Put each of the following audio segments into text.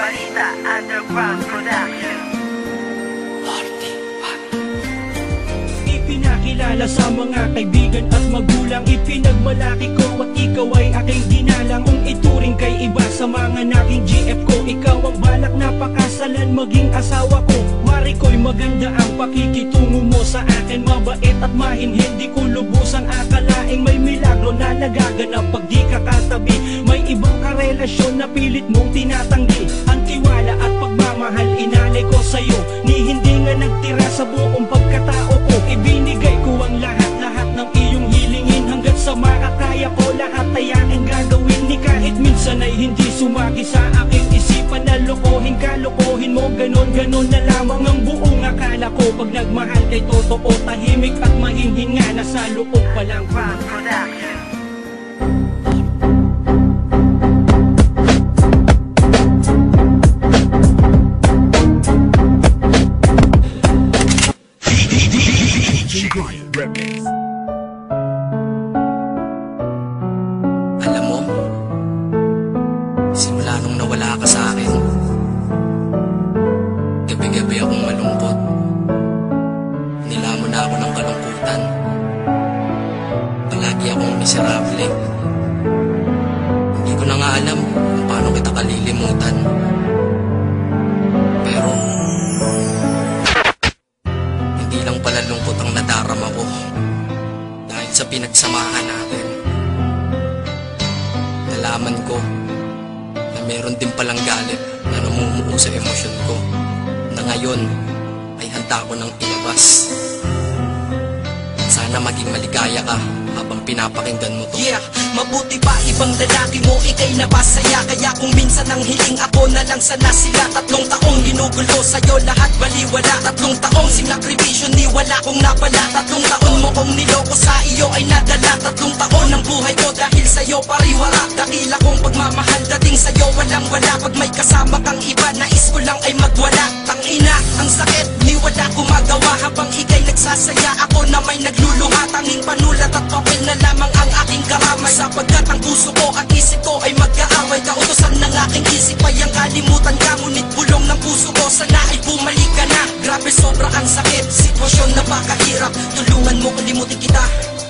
Balita Underground Production. Ipinakilala sa mga kaibigan at magulang, ipinagmalaki ko at ikaw ay aking ginalang. Kung ituring kay iba sa mga naging GF ko, ikaw ang balak na pakasalan maging asawa ko. Mari ko'y maganda ang pakikitungo mo sa akin, mabait at mahinhin. Di ko lubusang akalaing may milagro na nagaganap pag di ka katabi. May ibang karelasyon na pilit mong tinatanggi. Ang tiwala at pagmamahal inalay ko sa'yo, ni hindi nga nagtira sa buong pagkatao ko. Ibinigay ko ang lahat-lahat ng iyong hilingin, hanggat sa makakaya ko lahat ay aking gagawin. Ni kahit minsan ay hindi sumagi sa aking isipan na lokohin ka, lokohin mo, ganon-ganon na lamang ang buong akala ko. Pag nagmahal kay totoo, tahimik at mahinhin nga, nasa loob pa lang pa. Production. Alam mo, simula nung nawala ka sa akin, gabi-gabi akong malungkot. Nilamon na ako ng kalungkutan. Palagi akong miserable. Hindi ko na nga alam kung paano kita kalilimutan. Pero hindi lang pala lungkot ang nadarama ko dahil sa pinagsamahan natin. Nalaman ko na meron din palang galit na namumuo sa emosyon ko, na ngayon ay handa ko nang ilabas. Sana maging maligaya ka habang pinapakinggan mo to. Yeah, mabuti pa ibang lalaki mo, ikay napasaya. Kaya kung minsan ang hiling ako na lang sana sila. 3 taong ginugulo sa'yo, lahat baliwala. 3 taong sinakripisyo, ni wala kong napala. 3 taon mo kong niloko, sa iyo ay nadala. 3 taon ng buhay ko dahil sa'yo pariwara. Dakila kong pagmamahal dating sa'yo walang wala. Pag may kasama kang iba, nais ko lang ay magwala. Tangina, ang sakit, ni wala kumagawa. Habang ikay nagsasaya, ako na may nagluluha. Tanging panulat at papel na lamang ang aking karamay. Sapagkat ang puso ko at isip ko ay magkaaway. Kautosan ng aking isip ay ang kalimutan ka. Ngunit bulong ng puso ko, sana ay bumalik ka na. Grabe, sobra ang sakit, sitwasyon napakahirap. Tulungan mo, kalimutin kita,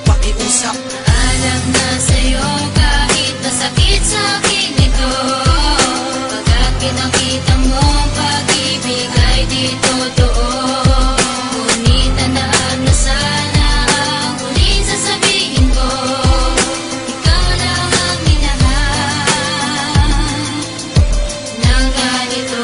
pakiusap. Alam na sa'yo kahit masakit sa'kin ito. Pagkat pinakita mo pag-ibig ay di totoo. Ngunit tandaan mo sana ang huling sasabihin ko. Ikaw lang ang minahal ng ganito.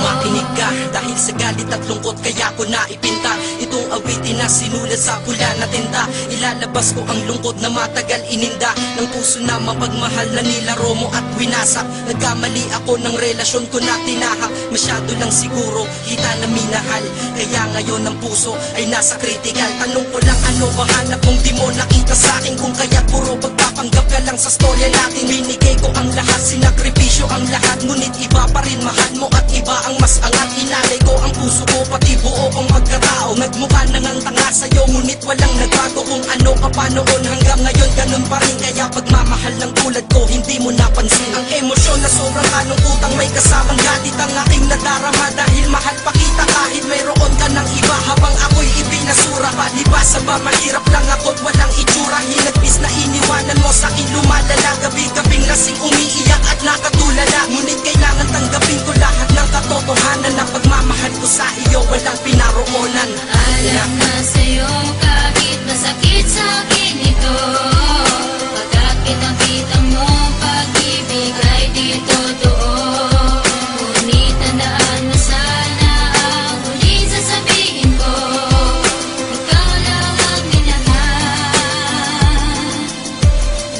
Makinig ka, dahil sa galit at lungkot kaya ko naipinta itong awitin na sinulat sa pula na tinta. Ilalabas ko ang lungkot na matagal ininda ng puso na mapagmahal na nilaro mo at winasak. Nagkamali ako ng relasyon ko na tinahak. Masyado lang siguro kita na minahal, kaya ngayon ang puso ay nasa critical. Tanong ko lang, ano ba hanap kung di mo nakita sa'kin? Kung kaya puro pagpapanggap ka lang sa storya natin. Binigay ko ang lahat, sinakripisyo ang lahat. Ngunit iba pa rin mahal mo at iba ang mas angat. Inalay ko ang puso ko, pati buo kong pagkatao. Nagmukha nang ang tanga sa'yo, ngunit walang nagbago. Kung ano ka pa noon, hanggang ngayon ganun pa rin. Kaya pagmamahal ng tulad ko, hindi mo napansin ang emosyon na sobrang kalungkutang may kasamang galit ang aking nadarama. Dahil mahal pa kita kahit mayroon ka ng iba. Habang ako'y ibinasura, palibasa ba mahirap lang ako't walang itsura. Hinagpis na iniwanan mo sa'kin lumalala. Gabi-gabing lasing umiiyak at nakatulala. Ngunit kailangan tanggapin ko lahat ng katotohanan na pagmamahal ko sa iyo walang pinaroonan. Alam na sa'yo kahit masakit sa'kin ito. Pagkat pinakita mo pag-ibig ay di totoo. Ngunit tandaan mo sana ang huling sasabihin ko. Ikaw lang ang minahal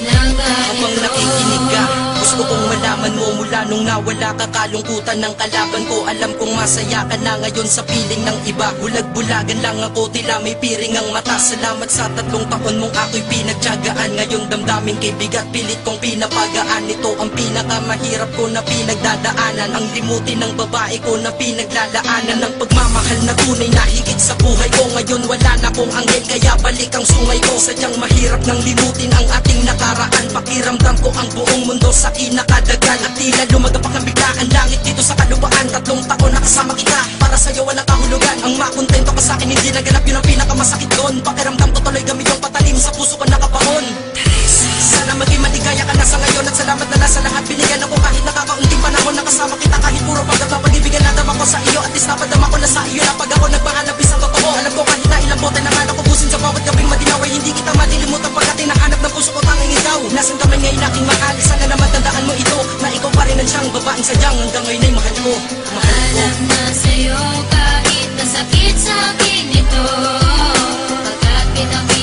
ng Habang nakikinig ka, gusto kong malaman mo mula nung nawala ka, kalungkutan ng kalaban ko. Alam kong masaya ka na ngayon sa piling ng iba. Bulag-bulagan lang ako, tila may piring ang mata. Salamat sa 3 taon mong ako'y pinagtiyagaan. Ngayong damdamin kay bigat, pilit kong pinapagaan. Ito ang pinakamahirap ko na pinagdadaanan. Ang limutin ng babae ko na pinaglalaanan. Ang pagmamahal na tunay na higit sa buhay ko. Ngayon wala na kong anghel, kaya balik ang sungay ko. Sadyang mahirap nang limutin ang ating nakaraan. Pakiramdam ko ang buong mundo sa kinakadagan. kapaligiran at tila lumagapak ng bigla ang langit dito sa kalubaan. 3 taon nakasama kita, para sa'yo walang kahulugan. Ang makontento ka sa'kin, hindi naganap, yun ang pinakamasakit doon. Pakiramdam ko tuloy gamiyong patalim, sa puso ko nakapahon. Sana maging maligaya ka na sa ngayon, at salamat na lang sa lahat binigyan ako. Kahit nakakaunting panahon nakasama kita, kahit puro pag-ibigyan na dama ko sa iyo, at least napadama ko na sa iyo na pag ako nagpahanap isang totoo. Alam ko kahit na ilang bote naman ako busin sa bawat gabing madinaw, ay hindi kita malilimutan pagkat hinahanap ng puso ko tanging ikaw. Nasaan ka man ngayon aking mahal, sana naman tandaan mo ito, na ikaw pa rin ang siyang babaeng sadyang hanggang ngayon ay mahal ko. Alam na sa'yo kahit nasakit sa'kin ito, pagkat pinakita